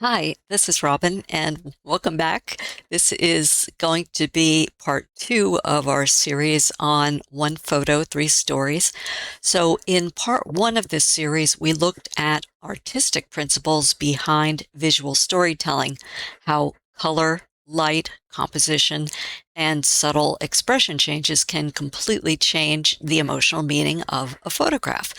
Hi, this is Robin, and welcome back. This is going to be part two of our series on one photo, three stories. So, in part one of this series, we looked at artistic principles behind visual storytelling, how color, light, composition, and subtle expression changes can completely change the emotional meaning of a photograph.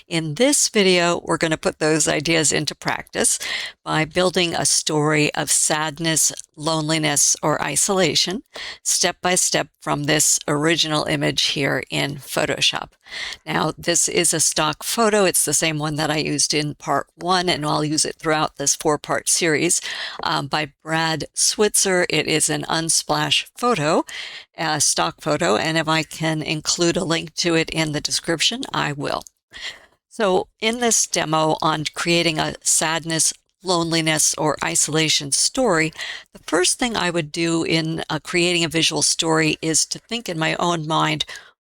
In this video, we're going to put those ideas into practice by building a story of sadness, loneliness, or isolation, step by step from this original image here in Photoshop. Now, this is a stock photo. It's the same one that I used in part one, and I'll use it throughout this four-part series by Brad Switzer. It is an Unsplash photo, a stock photo, and if I can include a link to it in the description, I will. So in this demo on creating a sadness, loneliness, or isolation story, the first thing I would do in creating a visual story is to think in my own mind,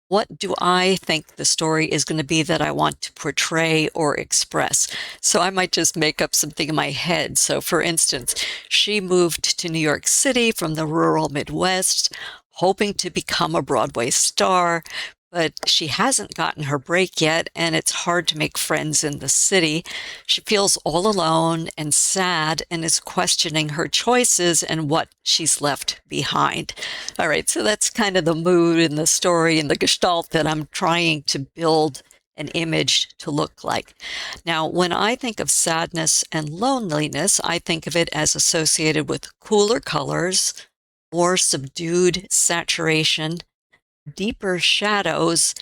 what do I think the story is going to be that I want to portray or express? So I might just make up something in my head. So for instance, she moved to New York City from the rural Midwest, hoping to become a Broadway star, but she hasn't gotten her break yet, and it's hard to make friends in the city. She feels all alone and sad and is questioning her choices and what she's left behind. All right, so that's kind of the mood in the story and the gestalt that I'm trying to build an image to look like. Now, when I think of sadness and loneliness, I think of it as associated with cooler colors, more subdued saturation, deeper shadows,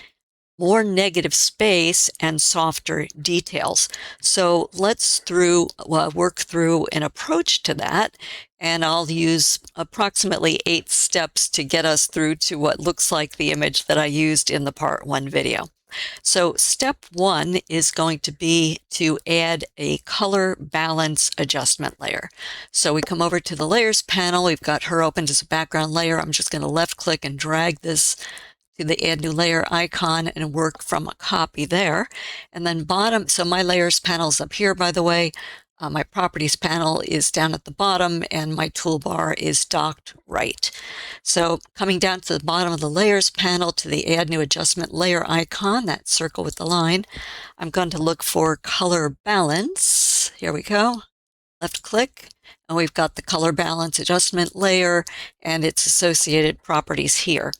more negative space, and softer details. So let's work through an approach to that, and I'll use approximately 8 steps to get us through to what looks like the image that I used in the part one video. So step one is going to be to add a color balance adjustment layer. So we come over to the layers panel. We've got her opened as a background layer. I'm just going to left click and drag this to the add new layer icon and work from a copy there. And then bottom, so my layers panel is up here, by the way. My properties panel is down at the bottom, and my toolbar is docked right. So coming down to the bottom of the layers panel to the add new adjustment layer icon, that circle with the line, I'm going to look for color balance. Here we go. Left click, and we've got the color balance adjustment layer and its associated properties here.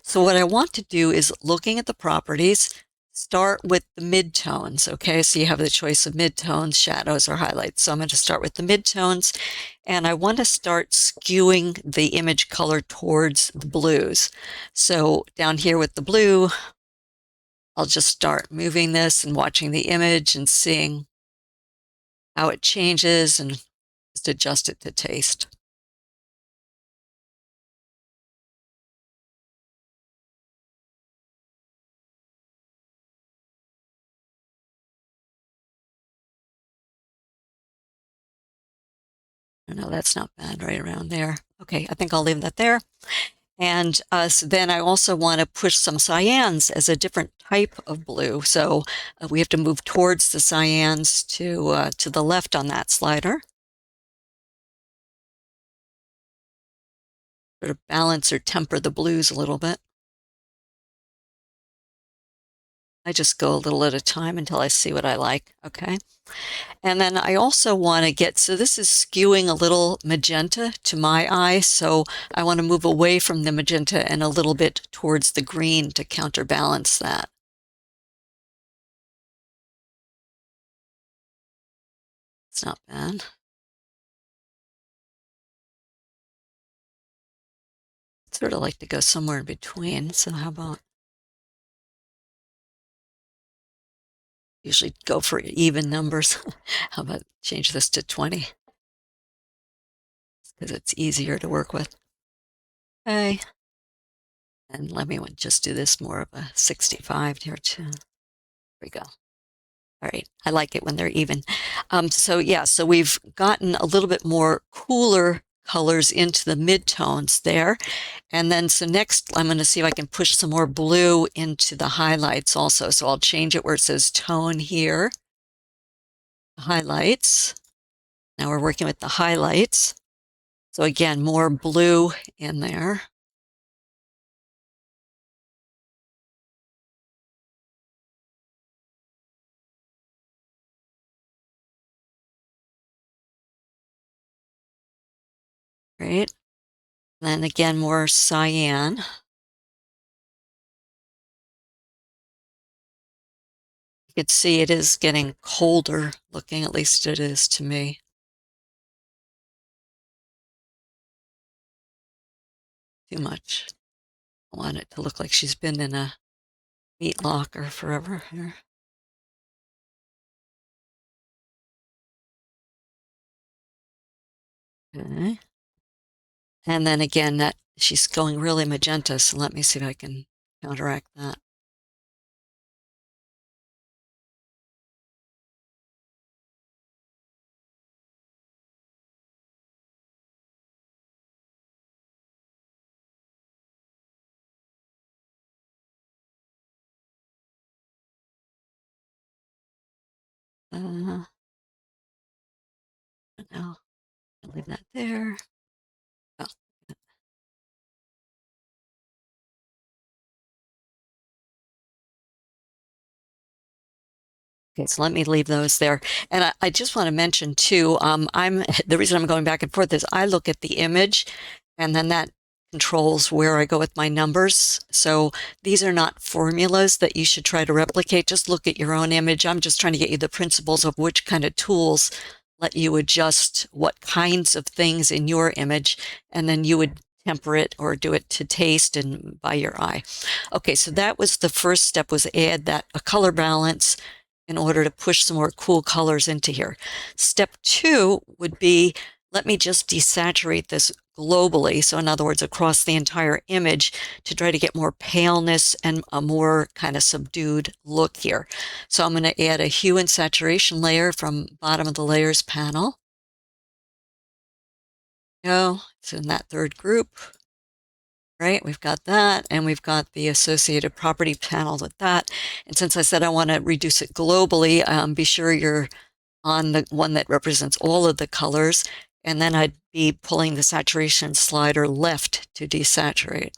So what I want to do is, looking at the properties, start with the midtones, okay? So you have the choice of midtones, shadows, or highlights. So I'm going to start with the midtones, and I want to start skewing the image color towards the blues. So down here with the blue, I'll just start moving this and watching the image and seeing how it changes and just adjust it to taste. No, that's not bad, right around there. Okay, I think I'll leave that there. And so then I also want to push some cyans as a different type of blue. So we have to move towards the cyans to the left on that slider. Sort of balance or temper the blues a little bit. I just go a little at a time until I see what I like, okay? And then I also want to get, so this is skewing a little magenta to my eye, so I want to move away from the magenta and a little bit towards the green to counterbalance that. It's not bad. I'd sort of like to go somewhere in between, so how about usually go for even numbers? How about change this to 20? Because it's easier to work with. Okay. And let me just do this more of a 65 here too. There we go. All right, I like it when they're even. So yeah, so we've gotten a little bit more cooler colors into the midtones there. And then, so next I'm going to see if I can push some more blue into the highlights also. So I'll change it where it says tone here, highlights. Now we're working with the highlights. So again, more blue in there. Right. Then again, more cyan. You can see it is getting colder looking, at least it is to me. Too much. I want it to look like she's been in a meat locker forever here. Okay. And then again, that she's going really magenta, so let me see if I can counteract that. No, I'll leave that there. Oh. Okay, so let me leave those there. And I just want to mention too, the reason I'm going back and forth is I look at the image and then that controls where I go with my numbers. So these are not formulas that you should try to replicate. Just look at your own image. I'm just trying to get you the principles of which kind of tools let you adjust what kinds of things in your image, and then you would temper it or do it to taste and by your eye. Okay, so that was the first step, was add a color balance in order to push some more cool colors into here. Step 2 would be, let me just desaturate this globally. So in other words, across the entire image, to try to get more paleness and a more kind of subdued look here. So I'm going to add a hue and saturation layer from bottom of the layers panel. It's in that third group. Right, we've got that, and we've got the associated property panel with that. And since I said I want to reduce it globally, be sure you're on the one that represents all of the colors, and then I'd be pulling the saturation slider left to desaturate.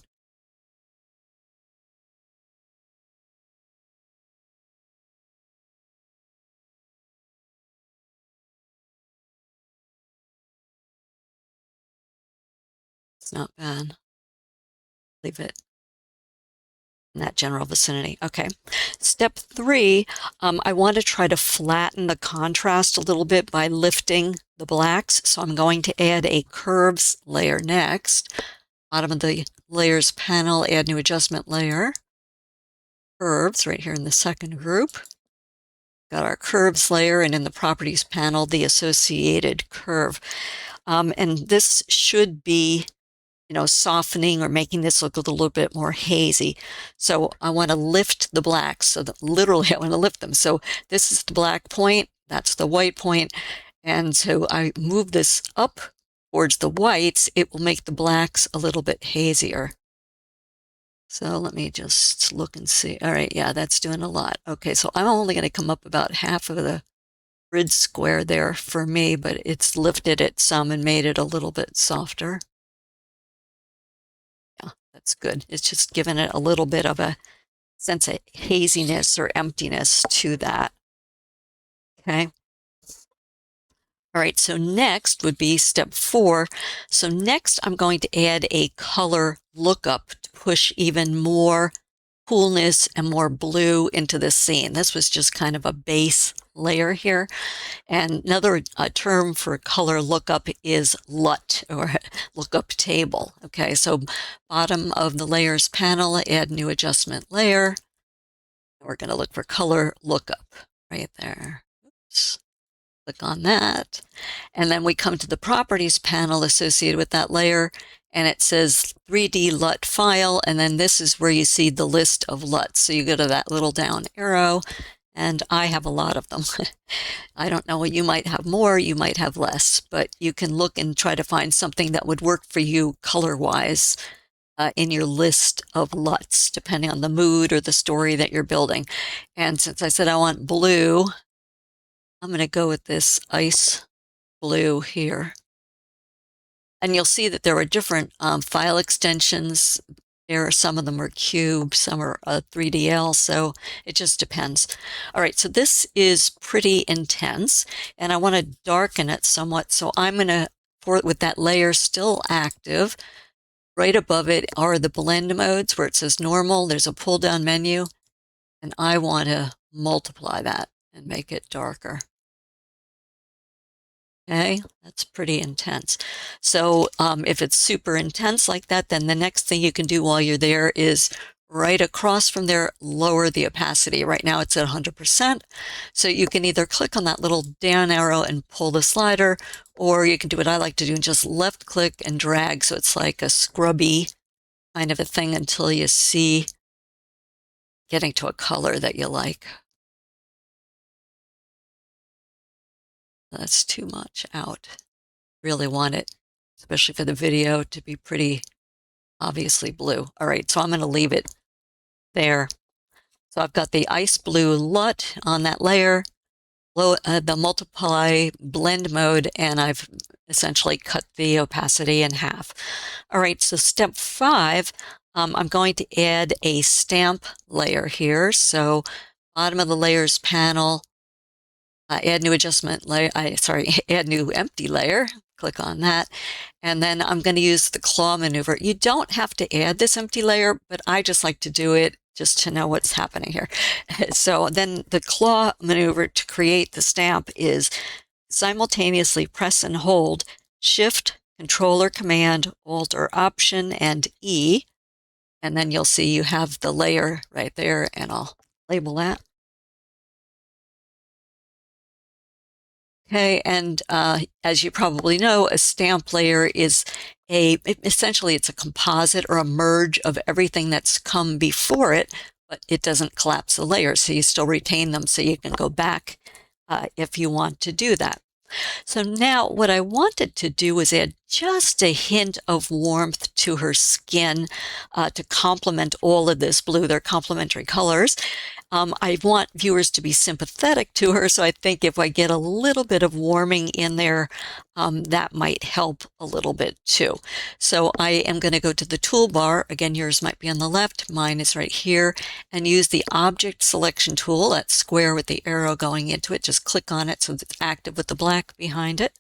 It's not bad. Leave it in that general vicinity. Okay. Step 3, I want to try to flatten the contrast a little bit by lifting the blacks. So I'm going to add a curves layer next. Bottom of the layers panel, add new adjustment layer. Curves right here in the second group. Got our curves layer, and in the properties panel, the associated curve. And this should be, softening or making this look a little bit more hazy. So I want to lift the blacks. So that literally I want to lift them. So this is the black point, that's the white point. And so I move this up towards the whites, it will make the blacks a little bit hazier. So let me just look and see. All right, yeah, that's doing a lot. Okay, so I'm only going to come up about half of the grid square there for me, but it's lifted it some and made it a little bit softer. Yeah, that's good. It's just given it a little bit of a sense of haziness or emptiness to that. Okay. All right, so next would be step 4. So next I'm going to add a color lookup to push even more coolness and more blue into this scene. This was just kind of a base layer here. And another term for color lookup is LUT, or lookup table. Okay, so bottom of the layers panel, add new adjustment layer. We're going to look for color lookup right there. Oops. Click on that. And then we come to the properties panel associated with that layer, and it says 3D LUT file, and then this is where you see the list of LUTs. So you go to that little down arrow, and I have a lot of them. I don't know, you might have more, you might have less, but you can look and try to find something that would work for you color-wise in your list of LUTs, depending on the mood or the story that you're building. And since I said I want blue, I'm going to go with this ice blue here. And you'll see that there are different file extensions. Some of them are cube, some are 3DL, so it just depends. All right, so this is pretty intense, and I want to darken it somewhat. So I'm going to, with that layer still active, right above it are the blend modes where it says normal. There's a pull-down menu, and I want to multiply that and make it darker. Okay, that's pretty intense. So if it's super intense like that, then the next thing you can do while you're there is right across from there, lower the opacity. Right now it's at 100%. So you can either click on that little down arrow and pull the slider, or you can do what I like to do and just left click and drag. So it's like a scrubby kind of a thing until you see getting to a color that you like. That's too much out. Really want it, especially for the video, to be pretty obviously blue. All right, so I'm going to leave it there. So I've got the ice blue LUT on that layer, the multiply blend mode, and I've essentially cut the opacity in half. All right, so step 5, I'm going to add a stamp layer here. So bottom of the layers panel, add new adjustment layer, add new empty layer, click on that. And then I'm going to use the claw maneuver. You don't have to add this empty layer, but I just like to do it just to know what's happening here. So then the claw maneuver to create the stamp is simultaneously press and hold Shift, Control or Command, Alt or Option, and E. And then you'll see you have the layer right there, and I'll label that. Okay, and as you probably know, a stamp layer is essentially it's a composite or a merge of everything that's come before it, but it doesn't collapse the layers, so you still retain them, so you can go back if you want to do that. So now what I wanted to do is add just a hint of warmth to her skin to complement all of this blue. They're complementary colors. I want viewers to be sympathetic to her, so I think if I get a little bit of warming in there, that might help a little bit too. So I am going to go to the toolbar. Again, yours might be on the left, mine is right here, and use the object selection tool, that square with the arrow going into it. Just click on it so it's active with the black behind it.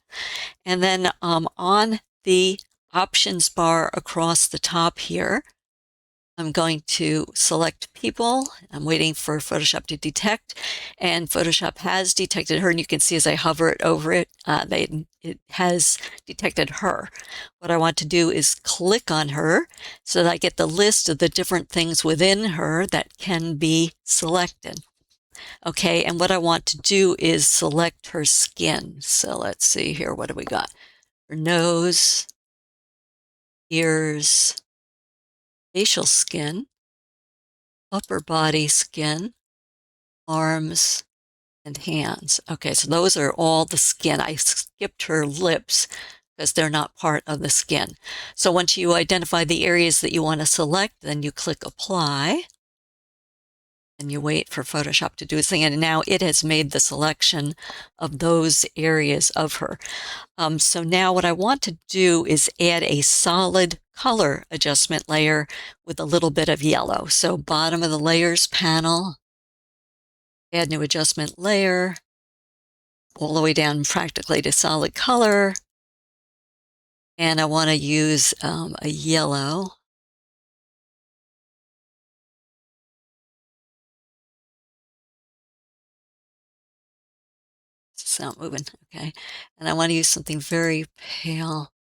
And then on the options bar across the top here, I'm going to select people. I'm waiting for Photoshop to detect, and Photoshop has detected her, and you can see as I hover it over it, it has detected her. What I want to do is click on her so that I get the list of the different things within her that can be selected. Okay, and what I want to do is select her skin. So let's see here, what do we got? Her nose, ears, facial skin, upper body skin, arms, and hands. Okay, so those are all the skin. I skipped her lips because they're not part of the skin. So once you identify the areas that you want to select, then you click Apply, and you wait for Photoshop to do its thing. And now it has made the selection of those areas of her. So now what I want to do is add a solid color adjustment layer with a little bit of yellow. So bottom of the layers panel, add new adjustment layer, all the way down practically to solid color. And I want to use a yellow. It's not moving, okay. And I want to use something very pale.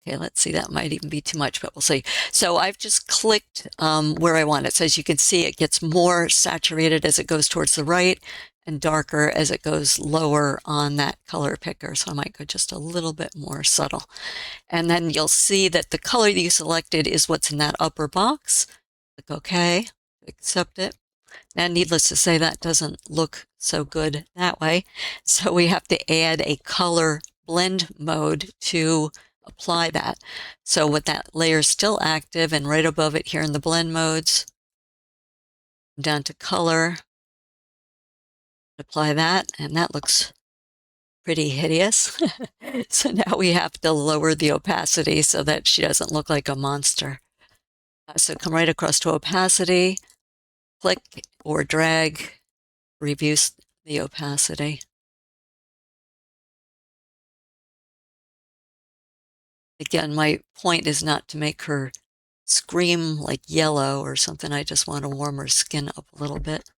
Okay, let's see, that might even be too much, but we'll see. So I've just clicked where I want it. So as you can see, it gets more saturated as it goes towards the right and darker as it goes lower on that color picker. So I might go just a little bit more subtle. And then you'll see that the color that you selected is what's in that upper box. Click OK, accept it. Now, needless to say, that doesn't look so good that way. So we have to add a color blend mode to apply that. So with that layer still active and right above it here in the blend modes, down to color, Apply that, and that looks pretty hideous. So now we have to lower the opacity so that she doesn't look like a monster. So come right across to opacity, click or drag, reduce the opacity. Again, my point is not to make her scream like yellow or something. I just want to warm her skin up a little bit.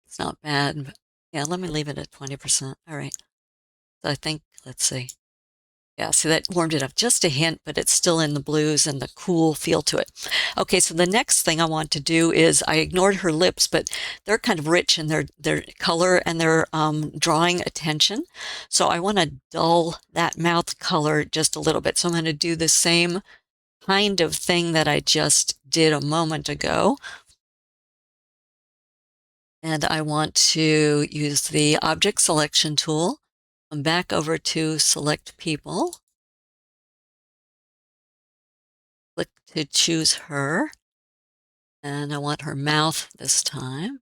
It's not bad, but yeah, let me leave it at 20%. All right. So I think, let's see. Yeah, see that warmed it up just a hint, but it's still in the blues and the cool feel to it. Okay, so the next thing I want to do is I ignored her lips, but they're kind of rich in their color and they're drawing attention. So I want to dull that mouth color just a little bit. So I'm going to do the same kind of thing that I just did a moment ago. And I want to use the object selection tool. Come back over to select people. Click to choose her. And I want her mouth this time.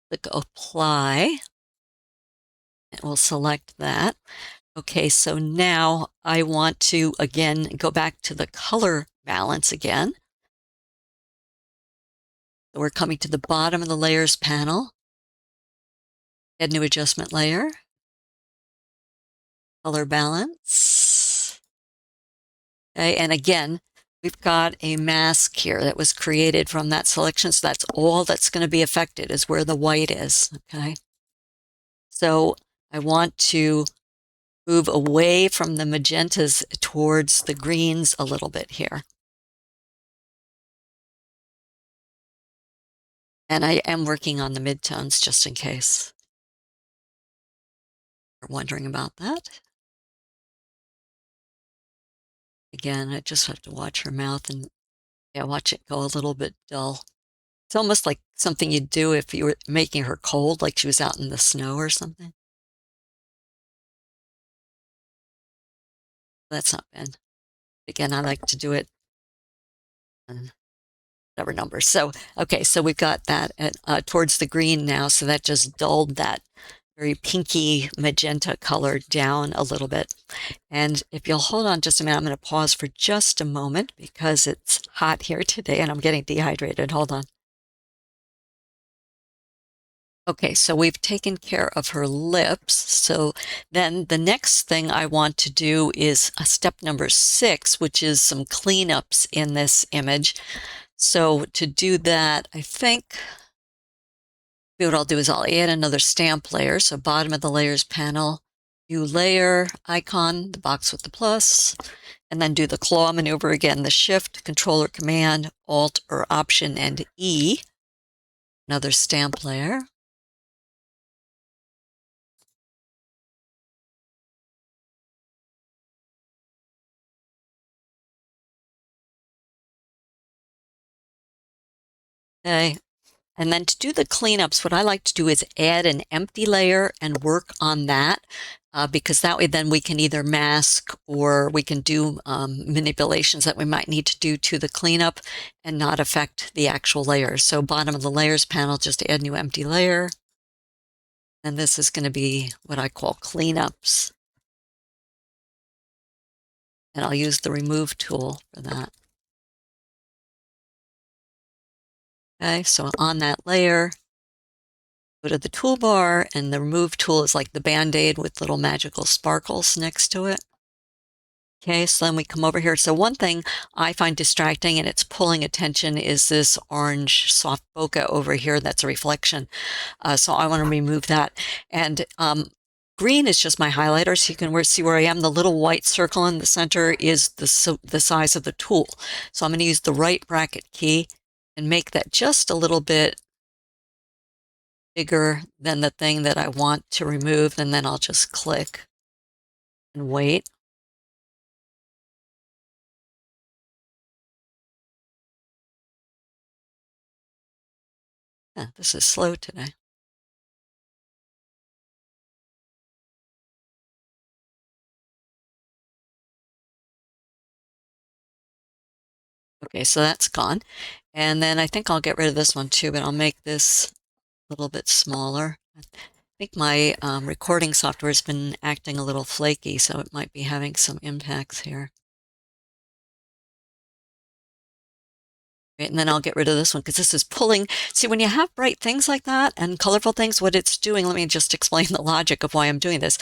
Click apply. And we'll select that. Okay, so now I want to again go back to the color balance again. So we're coming to the bottom of the layers panel. Add new adjustment layer. Color balance. Okay, and again, we've got a mask here that was created from that selection. So that's all that's going to be affected is where the white is. Okay. So I want to move away from the magentas towards the greens a little bit here. And I am working on the midtones just in case you're wondering about that. Again, I just have to watch her mouth and yeah, watch it go a little bit dull. It's almost like something you'd do if you were making her cold, like she was out in the snow or something. That's not bad. Again, I like to do it on whatever number. So, okay, so we've got that at, towards the green now. So that just dulled that very pinky magenta color down a little bit. And if you'll hold on just a minute, I'm going to pause for just a moment because it's hot here today and I'm getting dehydrated. Hold on. Okay, so we've taken care of her lips. So then the next thing I want to do is step number 6, which is some cleanups in this image. So to do that, I think what I'll do is I'll add another stamp layer. So bottom of the layers panel, new layer icon, the box with the plus, and then do the claw maneuver again, the shift, control or command, alt or option and E, another stamp layer. Okay. And then to do the cleanups, what I like to do is add an empty layer and work on that because that way then we can either mask or we can do manipulations that we might need to do to the cleanup and not affect the actual layers. So bottom of the layers panel, just add new empty layer. And this is going to be what I call cleanups. And I'll use the remove tool for that. Okay, so on that layer, go to the toolbar and the remove tool is like the band-aid with little magical sparkles next to it. Okay, so then we come over here. So one thing I find distracting and it's pulling attention is this orange soft bokeh over here that's a reflection. So I want to remove that. And green is just my highlighter, so you can see where I am. The little white circle in the center is the size of the tool. So I'm going to use the right bracket key and make that just a little bit bigger than the thing that I want to remove, and then I'll just click and wait. Yeah, this is slow today. Okay, so that's gone. And then I think I'll get rid of this one too, but I'll make this a little bit smaller. I think my recording software has been acting a little flaky, so it might be having some impacts here. Right, and then I'll get rid of this one because this is pulling. See, when you have bright things like that and colorful things, what it's doing, let me just explain the logic of why I'm doing this.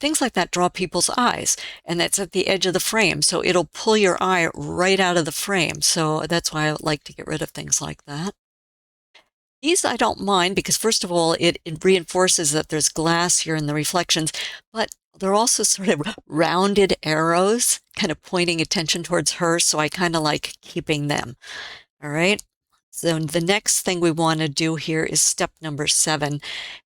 Things like that draw people's eyes, and that's at the edge of the frame. So it'll pull your eye right out of the frame. So that's why I like to get rid of things like that. These I don't mind because first of all, it reinforces that there's glass here in the reflections, but they're also sort of rounded arrows kind of pointing attention towards her. So I kind of like keeping them. All right. So the next thing we want to do here is step number 7.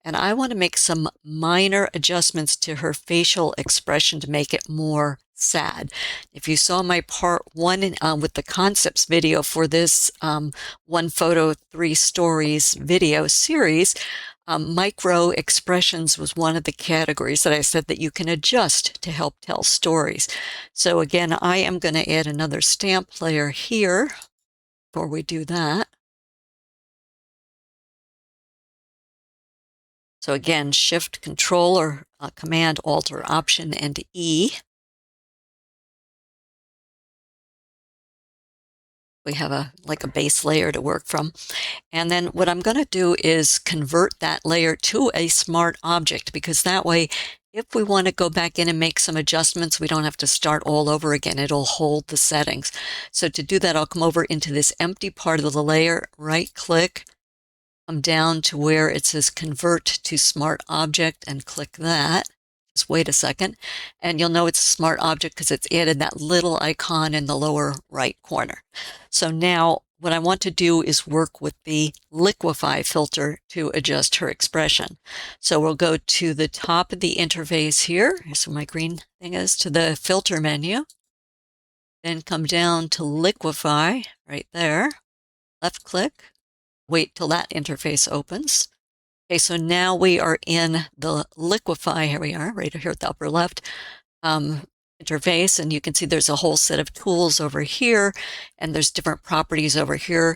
And I want to make some minor adjustments to her facial expression to make it more sad. If you saw my part 1 with the concepts video for this 1 photo 3 stories video series, micro expressions was one of the categories that I said that you can adjust to help tell stories. So again, I am going to add another stamp layer here. Before we do that. So again, Shift, Control, or Command, Alt, or Option, and E. We have like a base layer to work from. And then what I'm going to do is convert that layer to a smart object, because that way, if we want to go back in and make some adjustments, we don't have to start all over again. It'll hold the settings. So to do that, I'll come over into this empty part of the layer, right-click, come down to where it says Convert to Smart Object and click that. Just wait a second. And you'll know it's a smart object because it's added that little icon in the lower right corner. So now what I want to do is work with the liquefy filter to adjust her expression. So we'll go to the top of the interface here. Here's where my green thing is, to the filter menu. Then come down to liquefy right there. Left click. Wait till that interface opens. Okay, so now we are in the liquefy. Here we are, right here at the upper left interface, and you can see there's a whole set of tools over here, and there's different properties over here.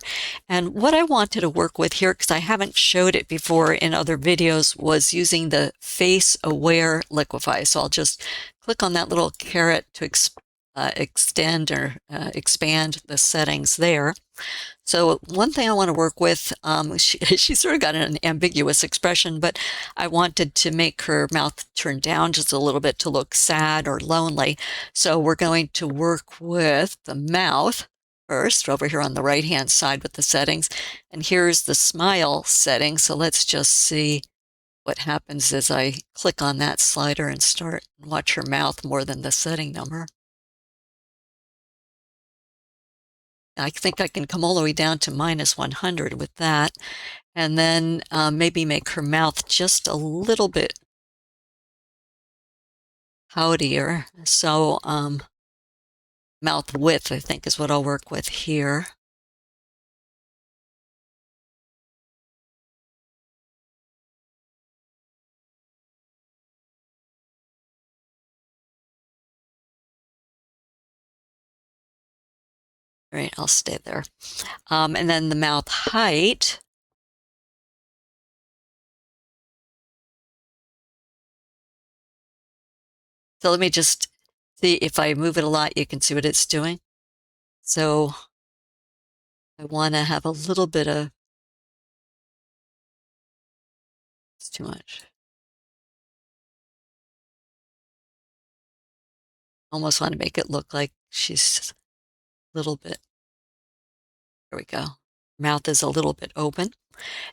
And what I wanted to work with here, because I haven't showed it before in other videos, was using the face aware liquefy. So I'll just click on that little caret to extend or expand the settings there. So one thing I want to work with, she sort of got an ambiguous expression, but I wanted to make her mouth turn down just a little bit to look sad or lonely. So we're going to work with the mouth first over here on the right-hand side with the settings. And here's the smile setting. So let's just see what happens as I click on that slider and start and watch her mouth more than the setting number. I think I can come all the way down to -100 with that, and then maybe make her mouth just a little bit poutier. So mouth width, I think, is what I'll work with here. All right, I'll stay there. And then the mouth height. So let me just see if I move it a lot, you can see what it's doing. So I want to have a little bit of, it's too much. Almost want to make it look like she's a little bit, there we go. Mouth is a little bit open.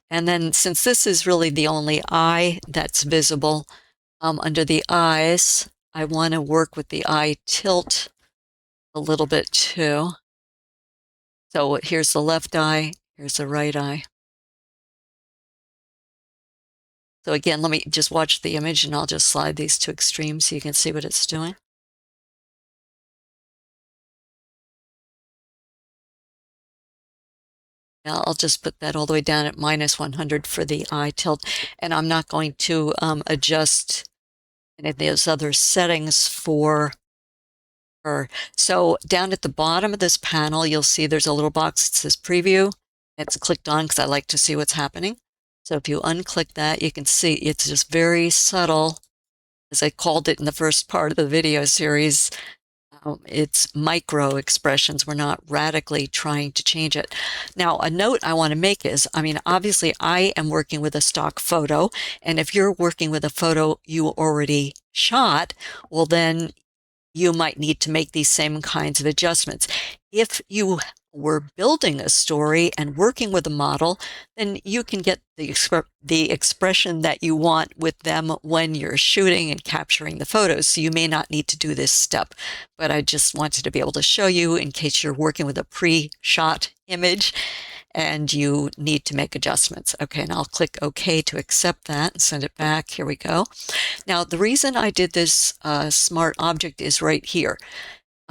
And then since this is really the only eye that's visible, under the eyes, I want to work with the eye tilt a little bit too. So here's the left eye, here's the right eye. So again, let me just watch the image and I'll just slide these to extremes so you can see what it's doing. Now I'll just put that all the way down at -100 for the eye tilt, and I'm not going to adjust any of those other settings for her. So down at the bottom of this panel, you'll see there's a little box that says preview. It's clicked on because I like to see what's happening. So if you unclick that, you can see it's just very subtle, as I called it in the first part of the video series. It's micro expressions. We're not radically trying to change it. Now, a note I want to make is, I mean, obviously I am working with a stock photo, and if you're working with a photo you already shot, well, then you might need to make these same kinds of adjustments. If you were building a story and working with a model, then you can get the expression that you want with them when you're shooting and capturing the photos. So you may not need to do this step, but I just wanted to be able to show you in case you're working with a pre-shot image and you need to make adjustments. Okay, and I'll click OK to accept that and send it back. Here we go. Now, the reason I did this smart object is right here.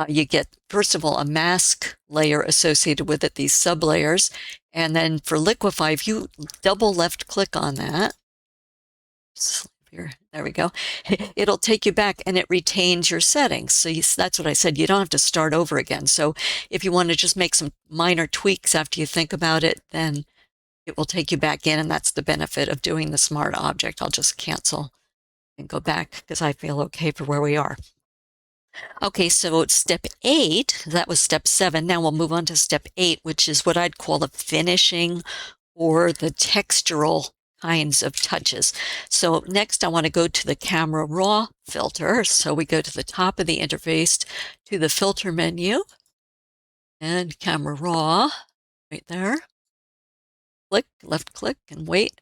You get, first of all, a mask layer associated with it, these sublayers. And then for liquify, if you double left click on that, here, there we go, it'll take you back and it retains your settings. So that's what I said, you don't have to start over again. So if you want to just make some minor tweaks after you think about it, then it will take you back in, and that's the benefit of doing the smart object. I'll just cancel and go back because I feel okay for where we are. Okay, so step 8, that was step 7. Now we'll move on to step 8, which is what I'd call the finishing or the textural kinds of touches. So next I want to go to the camera raw filter. So we go to the top of the interface to the filter menu and camera raw right there. Click, left click, and wait.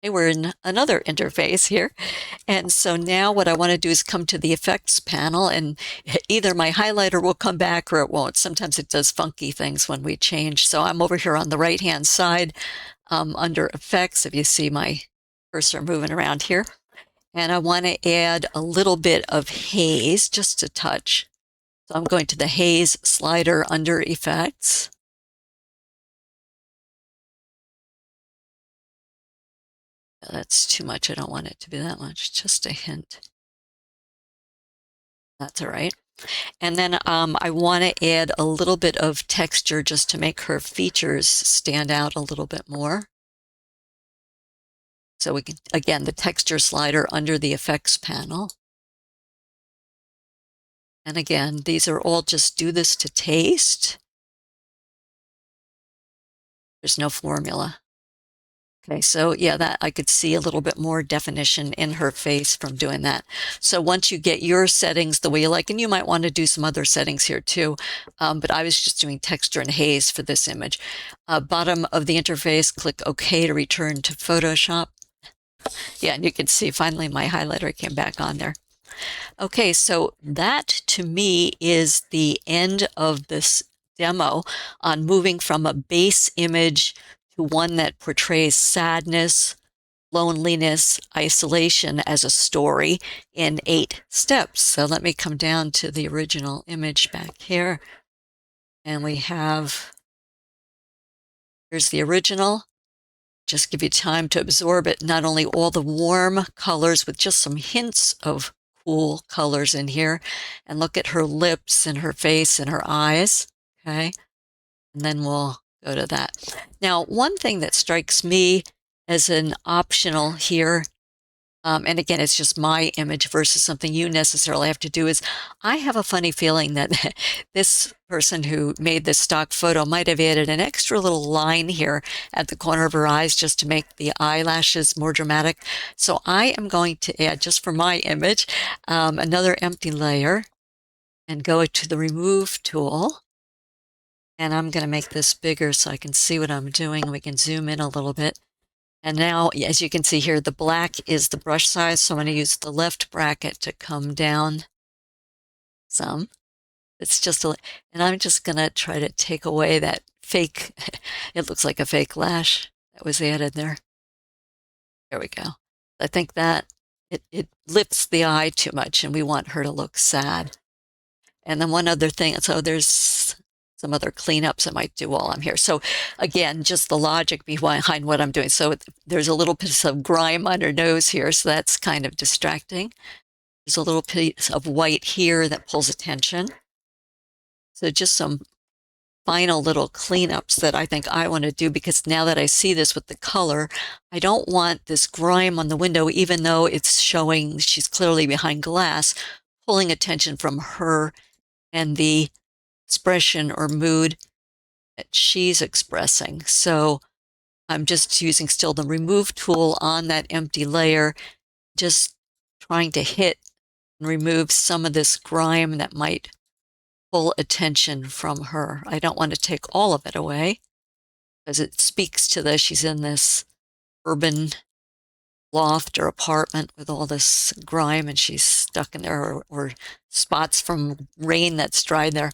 Okay, we're in another interface here. And so now what I want to do is come to the effects panel, and either my highlighter will come back or it won't. Sometimes it does funky things when we change. So I'm over here on the right-hand side under effects, if you see my cursor moving around here. And I want to add a little bit of haze, just a touch. So I'm going to the haze slider under effects. That's too much. I don't want it to be that much. Just a hint. That's all right. And then I want to add a little bit of texture just to make her features stand out a little bit more. So we can, again, the texture slider under the effects panel. And again, these are all just do this to taste. There's no formula. Okay, so yeah, that I could see a little bit more definition in her face from doing that. So once you get your settings the way you like, and you might want to do some other settings here too, but I was just doing texture and haze for this image. Bottom of the interface, click OK to return to Photoshop. Yeah, and you can see finally my highlighter came back on there. Okay, so that to me is the end of this demo on moving from a base image to one that portrays sadness, loneliness, isolation as a story in 8 steps. So let me come down to the original image back here. And we have, here's the original. Just give you time to absorb it. Not only all the warm colors with just some hints of cool colors in here. And look at her lips and her face and her eyes. Okay. And then we'll go to that. Now, one thing that strikes me as an optional here, and again, it's just my image versus something you necessarily have to do, is I have a funny feeling that this person who made this stock photo might have added an extra little line here at the corner of her eyes just to make the eyelashes more dramatic. So I am going to add, just for my image, another empty layer and go to the remove tool. And I'm going to make this bigger so I can see what I'm doing. We can zoom in a little bit. And now, as you can see here, the black is the brush size. So I'm going to use the left bracket to come down some. It's just a, and I'm just going to try to take away that fake, it looks like a fake lash that was added there. There we go. I think that it lifts the eye too much and we want her to look sad. And then one other thing, so there's some other cleanups I might do while I'm here. So again, just the logic behind what I'm doing. So there's a little piece of grime on her nose here, so that's kind of distracting. There's a little piece of white here that pulls attention. So just some final little cleanups that I think I want to do, because now that I see this with the color, I don't want this grime on the window, even though it's showing she's clearly behind glass, pulling attention from her and the expression or mood that she's expressing. So I'm just using still the remove tool on that empty layer, just trying to hit and remove some of this grime that might pull attention from her. I don't want to take all of it away, because it speaks to this. She's in this urban loft or apartment with all this grime, and she's stuck in there, or spots from rain that's dried there.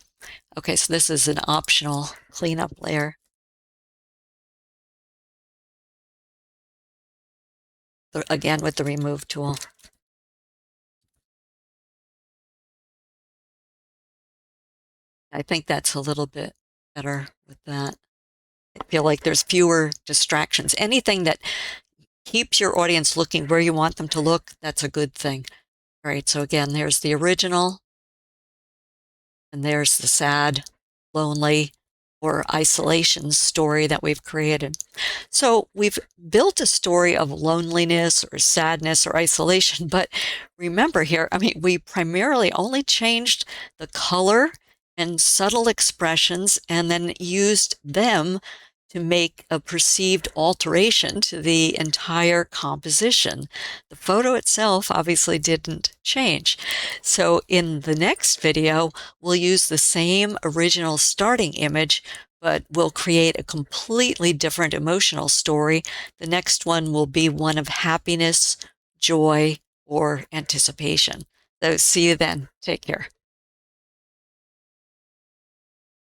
Okay, so this is an optional cleanup layer. Again, with the remove tool. I think that's a little bit better with that. I feel like there's fewer distractions. Anything that keeps your audience looking where you want them to look, that's a good thing. All right, so again, there's the original, and there's the sad, lonely, or isolation story that we've created. So we've built a story of loneliness or sadness or isolation, but remember here, I mean, we primarily only changed the color and subtle expressions and then used them to make a perceived alteration to the entire composition. The photo itself obviously didn't change. So in the next video, we'll use the same original starting image, but we'll create a completely different emotional story. The next one will be one of happiness, joy, or anticipation. So see you then. Take care.